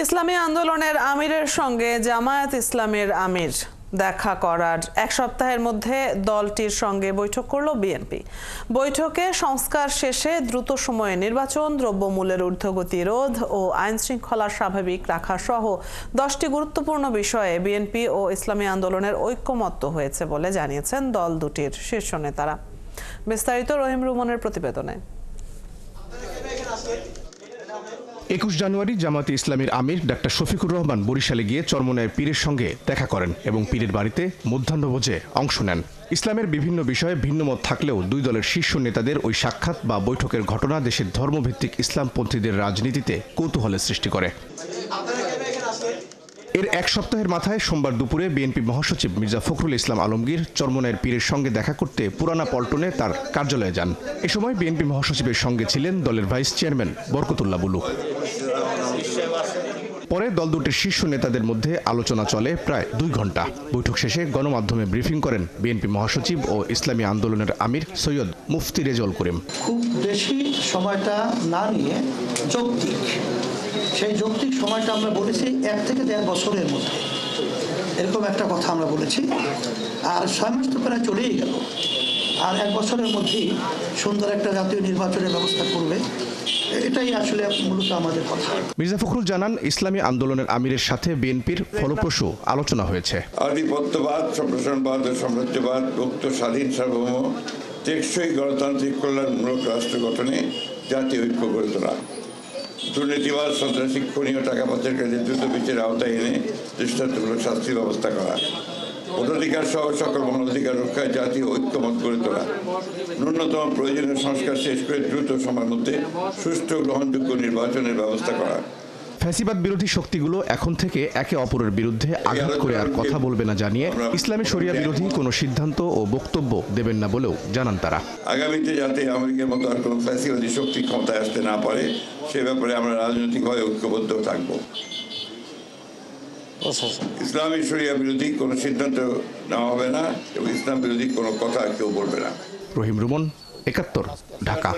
ইসলামী আন্দোলনের আমিরের সঙ্গে জামায়াত ইসলামীর আমির দেখা করার এক সপ্তাহের মধ্যে দলটির সঙ্গে বৈঠক করল বিএনপি। বৈঠকে সংস্কার শেষে দ্রুত সময়ে নির্বাচন, দ্রব্যমূল্যের ঊর্ধ্বগতি রোধ ও আইন শৃঙ্খলা স্বাভাবিক রাখা সহ 10টি গুরুত্বপূর্ণ বিষয়ে বিএনপি ও ইসলামী আন্দোলনের ঐক্যমত্য হয়েছে বলে জানিয়েছেন দল দুটির শীর্ষ নেতারা। বিস্তারিত রহিম রুমনের প্রতিবেদনে। 21 জানুয়ারি জামায়াতে ইসলামীর আমির ডাক্তার শফিকুর রহমান বরিশালে গিয়ে চরমনায়ের পীরের সঙ্গে দেখা করেন এবং পীরের বাড়িতে মধ্যাহ্নভোজে অংশ নেন। ইসলামের বিভিন্ন বিষয়ে ভিন্নমত থাকলেও দুই দলের শীর্ষ নেতাদের ওই সাক্ষাৎ বা বৈঠকের ঘটনা দেশের ধর্মভিত্তিক ইসলামপন্থীদের রাজনীতিতে কৌতূহলের সৃষ্টি করে। এর এক সপ্তাহের মাথায় সোমবার দুপুরে বিএনপি মহাসচিব মির্জা ফখরুল ইসলাম আলমগীর চরমনায়ের পীরের সঙ্গে দেখা করতে পুরানা পল্টনে তার কার্যালয়ে যান। এ সময় বিএনপি মহাসচিবের সঙ্গে ছিলেন দলের ভাইস চেয়ারম্যান বরকতুল্লাহ বুলু। পরে দল দুটির শীর্ষ নেতাদের মধ্যে আলোচনা চলে প্রায় 2 ঘন্টা। বৈঠক শেষে গণমাধ্যমে ব্রিফিং করেন বিএনপি মহাসচিব ও ইসলামী আন্দোলনের আমির সৈয়দ মুফতি রেজাউল করিম। খুব বেশি সময়টা না নিয়ে যৌক্তিক, সেই যৌক্তিক সময়টা আমরা বলেছি 1 থেকে 1.5 বছরের মধ্যে, এরকম একটা কথা আমরা বলেছি। আর 6 মাস তো প্রায় চলেই গেল, আর 1 বছরের মধ্যেই সুন্দর একটা জাতীয় নির্বাচনের ব্যবস্থা করবে, এটাই আসলে মূলত আমাদের কথা। মির্জা ফখরুল জানান, ইসলামী আন্দোলনের আমিরের সাথে বিএনপির ফলপ্রসূ আলোচনা হয়েছে। আধিপত্যবাদ, সম্প্রসারণবাদ ও সাম্রাজ্যবাদ, মুক্ত, স্বাধীন, সার্বভৌম, টেকসই গণতান্ত্রিক কল্যাণমূলক রাষ্ট্র গঠনে জাতীয় ঐক্য গড়ে তোলা, দুর্নীতিবাদ, সন্ত্রাসী, খুনি ও টাকা পাচারকারীদের দ্রুত বিচারের আওতায় এনে দৃষ্টান্তমূলক শাস্তির ব্যবস্থা করা, ভোটাধিকার সহ সকল মানবাধিকার রক্ষায় জাতীয় ঐক্যমত গড়ে তোলা, ন্যূনতম প্রয়োজনীয় সংস্কার শেষ করে দ্রুত সময়ের মধ্যে সুষ্ঠু গ্রহণযোগ্য নির্বাচনের ব্যবস্থা করা। ফ্যাসিবাদ বিরোধী শক্তিগুলো এখন থেকে একে অপরের বিরুদ্ধে আঘাত করে আর কথা বলবে না জানিয়ে ইসলামী শরিয়া বিরোধী কোনো সিদ্ধান্ত ও বক্তব্য দেবেন না বলেও জানান তারা। আগামীতে যাতে আমেরিকার মতো আর কোনো ফ্যাসিবাদী শক্তি ক্ষমতায় আসতে না পারে সে ব্যাপারে আমরা রাজনৈতিকভাবে ঐক্যবদ্ধ থাকব। ইসলামী শরিয়া বিরোধী কোনো সিদ্ধান্ত নেওয়া হবে না এবং ইসলাম বিরোধী কোনো কথা কেউ বলবে না। রহিম রুমন, 71, ঢাকা।